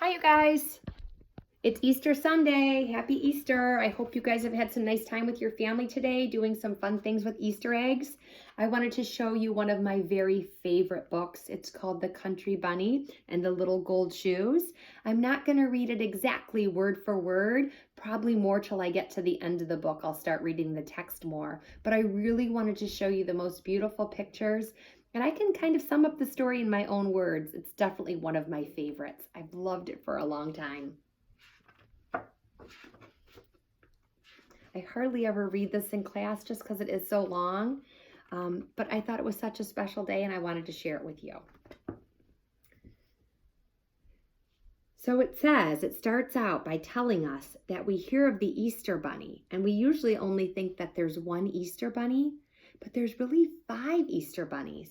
Hi, you guys. It's Easter Sunday. Happy Easter. I hope you guys have had some nice time with your family today, doing some fun things with Easter eggs. I wanted to show you one of my very favorite books. It's called The Country Bunny and the Little Gold Shoes. I'm not going to read it exactly word for word, probably more till I get to the end of the book. I'll start reading the text more, but I really wanted to show you the most beautiful pictures. And I can kind of sum up the story in my own words. It's definitely one of my favorites. I've loved it for a long time. I hardly ever read this in class just because it is so long, but I thought it was such a special day and I wanted to share it with you. So it starts out by telling us that we hear of the Easter Bunny, and we usually only think that there's one Easter Bunny, but there's really 5 Easter Bunnies.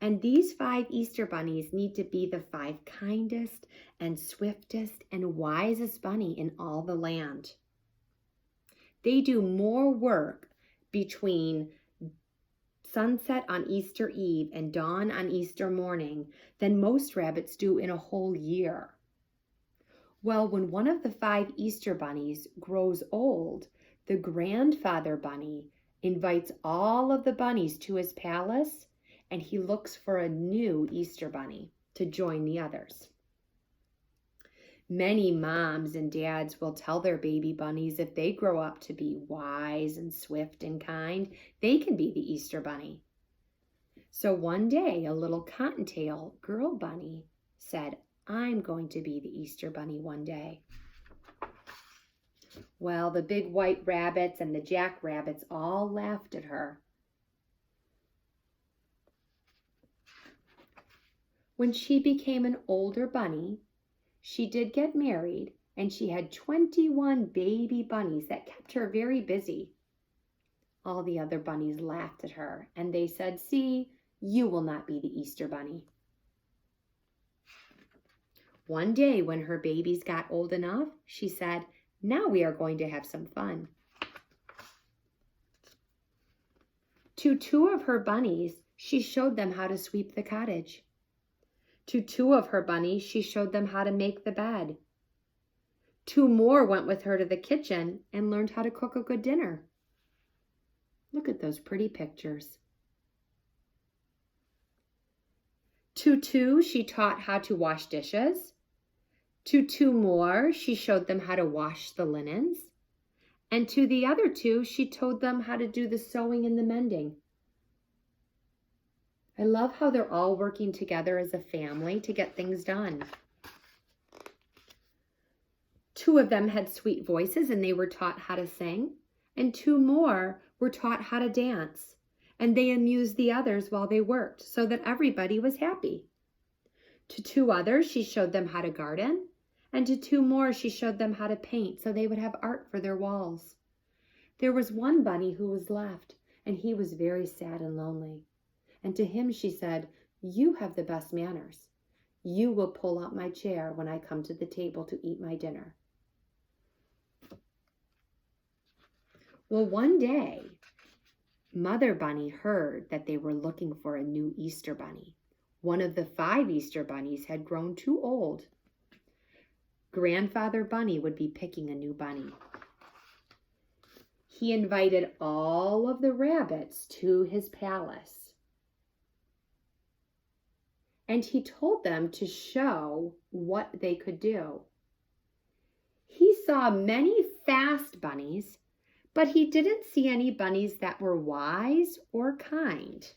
And these 5 Easter bunnies need to be the 5 kindest and swiftest and wisest bunny in all the land. They do more work between sunset on Easter Eve and dawn on Easter morning than most rabbits do in a whole year. Well, when one of the 5 Easter bunnies grows old, the grandfather bunny invites all of the bunnies to his palace, and he looks for a new Easter bunny to join the others. Many moms and dads will tell their baby bunnies if they grow up to be wise and swift and kind, they can be the Easter bunny. So one day, a little cottontail girl bunny said, "I'm going to be the Easter bunny one day." Well, the big white rabbits and the jackrabbits all laughed at her. When she became an older bunny, she did get married, and she had 21 baby bunnies that kept her very busy. All the other bunnies laughed at her, and they said, "See, you will not be the Easter bunny." One day when her babies got old enough, she said, "Now we are going to have some fun." To 2 of her bunnies, she showed them how to sweep the cottage. To 2 of her bunnies, she showed them how to make the bed. 2 more went with her to the kitchen and learned how to cook a good dinner. Look at those pretty pictures. To 2, she taught how to wash dishes. To 2 more, she showed them how to wash the linens. And to the other 2, she told them how to do the sewing and the mending. I love how they're all working together as a family to get things done. 2 of them had sweet voices and they were taught how to sing, and 2 more were taught how to dance, and they amused the others while they worked so that everybody was happy. To 2 others, she showed them how to garden, and to 2 more, she showed them how to paint so they would have art for their walls. There was one bunny who was left, and he was very sad and lonely. And to him she said, "You have the best manners. You will pull out my chair when I come to the table to eat my dinner." Well, one day, Mother Bunny heard that they were looking for a new Easter bunny. One of the 5 Easter bunnies had grown too old. Grandfather Bunny would be picking a new bunny. He invited all of the rabbits to his palace. And he told them to show what they could do. He saw many fast bunnies, but he didn't see any bunnies that were wise or kind.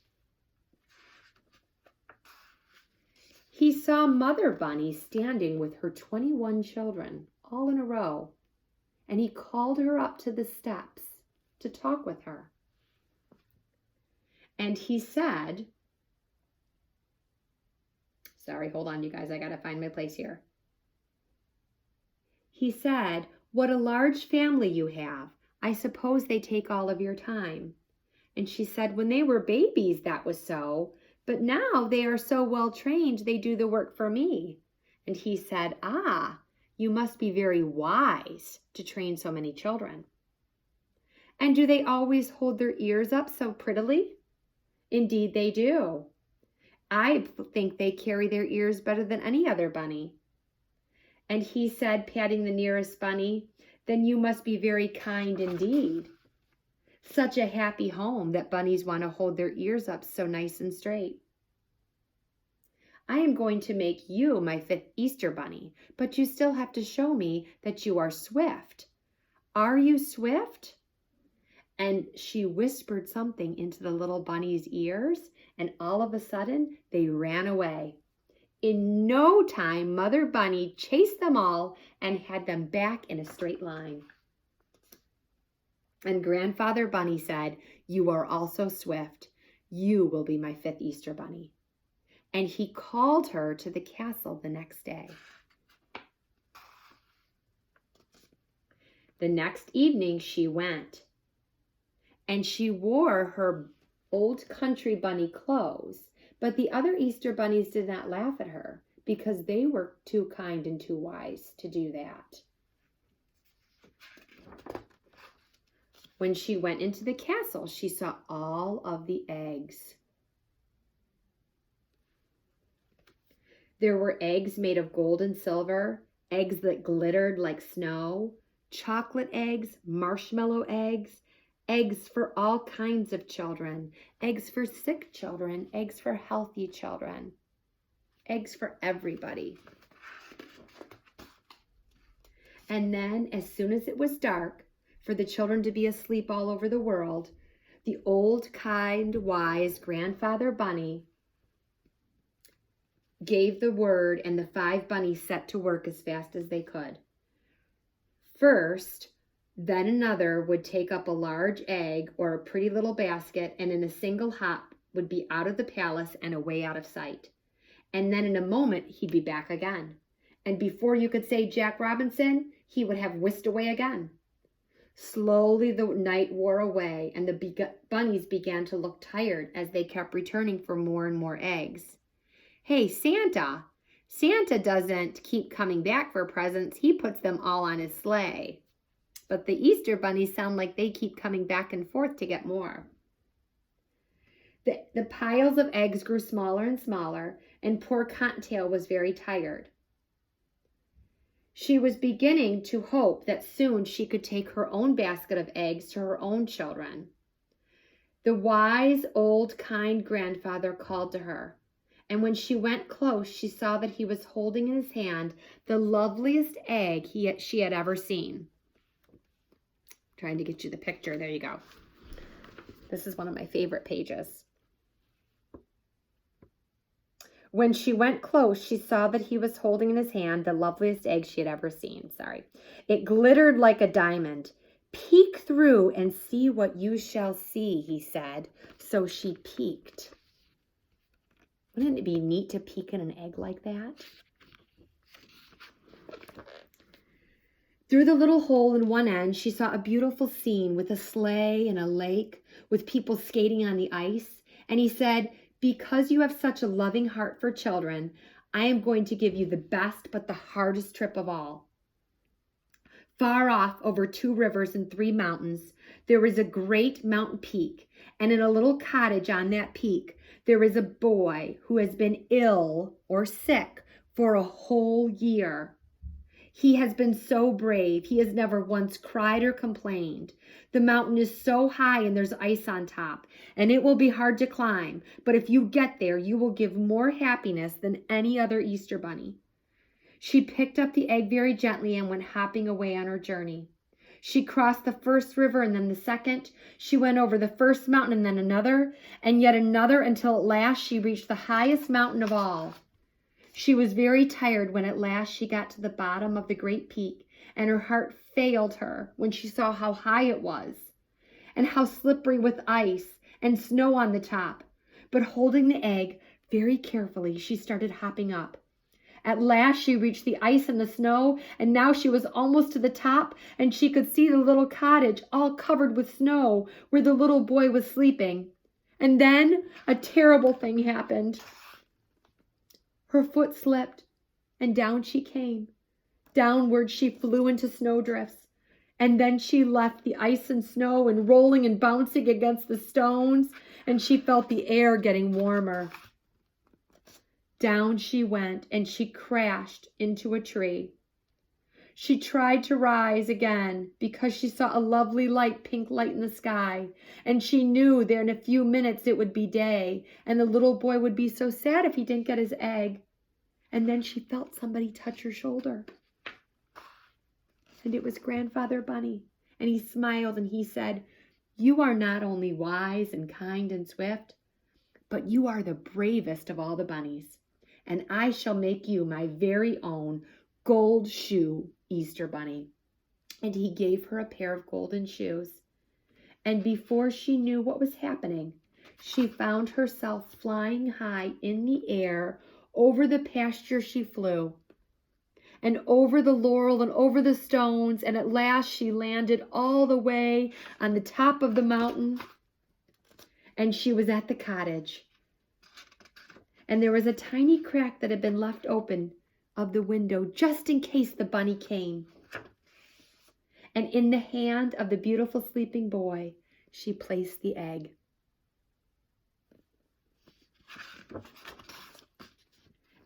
He saw Mother Bunny standing with her 21 children, all in a row, and he called her up to the steps to talk with her. And he said, sorry, hold on, you guys, I gotta find my place here. He said, "What a large family you have. I suppose they take all of your time." And she said, "When they were babies, that was so, but now they are so well trained, they do the work for me." And he said, "Ah, you must be very wise to train so many children. And do they always hold their ears up so prettily?" "Indeed they do. I think they carry their ears better than any other bunny. And he said, patting the nearest bunny, "Then you must be very kind indeed. Such a happy home that bunnies want to hold their ears up so nice and straight. I am going to make you my 5th Easter bunny, but you still have to show me that you are swift. Are you swift?" And she whispered something into the little bunny's ears, and all of a sudden, they ran away. In no time, Mother Bunny chased them all and had them back in a straight line. And Grandfather Bunny said, "You are also swift. You will be my 5th Easter bunny." And he called her to the castle the next day. The next evening she went, and she wore her old country bunny clothes, but the other Easter bunnies did not laugh at her because they were too kind and too wise to do that. When she went into the castle, she saw all of the eggs. There were eggs made of gold and silver, eggs that glittered like snow, chocolate eggs, marshmallow eggs, eggs for all kinds of children, eggs for sick children, eggs for healthy children, eggs for everybody. And then, as soon as it was dark, for the children to be asleep all over the world, the old, kind, wise Grandfather Bunny gave the word, and the 5 bunnies set to work as fast as they could. First, then another would take up a large egg or a pretty little basket, and in a single hop would be out of the palace and away out of sight. And then in a moment, he'd be back again. And before you could say Jack Robinson, he would have whisked away again. Slowly the night wore away, and the bunnies began to look tired as they kept returning for more and more eggs. "Hey, Santa! Santa doesn't keep coming back for presents. He puts them all on his sleigh." But the Easter bunnies sound like they keep coming back and forth to get more. The piles of eggs grew smaller and smaller, and poor Cottontail was very tired. She was beginning to hope that soon she could take her own basket of eggs to her own children. The wise, old, kind grandfather called to her, and when she went close, she saw that he was holding in his hand the loveliest egg she had ever seen. Trying to get you the picture. There you go. This is one of my favorite pages. When she went close, she saw that he was holding in his hand the loveliest egg she had ever seen. It glittered like a diamond. "Peek through and see what you shall see," he said. So she peeked. Wouldn't it be neat to peek in an egg like that? Through the little hole in one end, she saw a beautiful scene with a sleigh and a lake with people skating on the ice. And he said, "Because you have such a loving heart for children, I am going to give you the best but the hardest trip of all." Far off, over 2 rivers and 3 mountains, there is a great mountain peak. And in a little cottage on that peak, there is a boy who has been ill or sick for a whole year. He has been so brave. He has never once cried or complained. The mountain is so high and there's ice on top, and it will be hard to climb. But if you get there, you will give more happiness than any other Easter bunny. She picked up the egg very gently and went hopping away on her journey. She crossed the first river and then the second. She went over the first mountain and then another, and yet another, until at last she reached the highest mountain of all. She was very tired when at last she got to the bottom of the great peak, and her heart failed her when she saw how high it was, and how slippery with ice and snow on the top. But holding the egg very carefully, she started hopping up. At last she reached the ice and the snow, and now she was almost to the top, and she could see the little cottage all covered with snow where the little boy was sleeping. And then a terrible thing happened. Her foot slipped, and down she came. Downward she flew into snowdrifts, and then she left the ice and snow and rolling and bouncing against the stones, and she felt the air getting warmer. Down she went, and she crashed into a tree. She tried to rise again because she saw a lovely pink light in the sky, and she knew that in a few minutes it would be day, and the little boy would be so sad if he didn't get his egg. And then she felt somebody touch her shoulder. And it was Grandfather Bunny, and he smiled and he said, "You are not only wise and kind and swift, but you are the bravest of all the bunnies, and I shall make you my very own gold shoe Easter Bunny." And he gave her a pair of golden shoes. And before she knew what was happening, she found herself flying high in the air. Over the pasture she flew, and over the laurel and over the stones, and at last she landed all the way on the top of the mountain, and she was at the cottage. And there was a tiny crack that had been left open of the window just in case the bunny came. And in the hand of the beautiful sleeping boy, she placed the egg.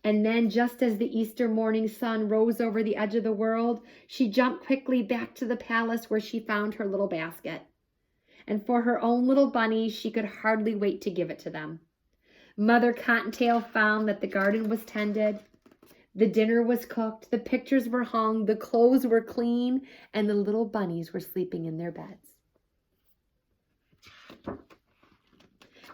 And then, just as the Easter morning sun rose over the edge of the world, she jumped quickly back to the palace where she found her little basket. And for her own little bunnies, she could hardly wait to give it to them. Mother Cottontail found that the garden was tended, the dinner was cooked, the pictures were hung, the clothes were clean, and the little bunnies were sleeping in their beds.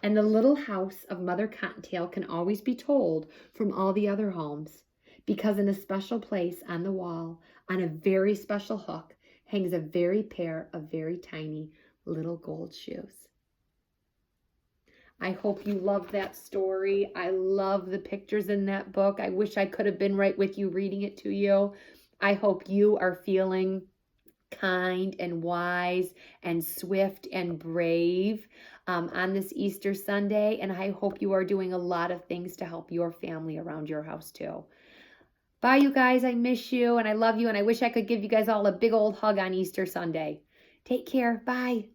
And the little house of Mother Cottontail can always be told from all the other homes, because in a special place on the wall, on a very special hook, hangs a very pair of very tiny little gold shoes. I hope you loved that story. I love the pictures in that book. I wish I could have been right with you reading it to you. I hope you are feeling kind and wise and swift and brave on this Easter Sunday. And I hope you are doing a lot of things to help your family around your house too. Bye, you guys. I miss you and I love you. And I wish I could give you guys all a big old hug on Easter Sunday. Take care. Bye.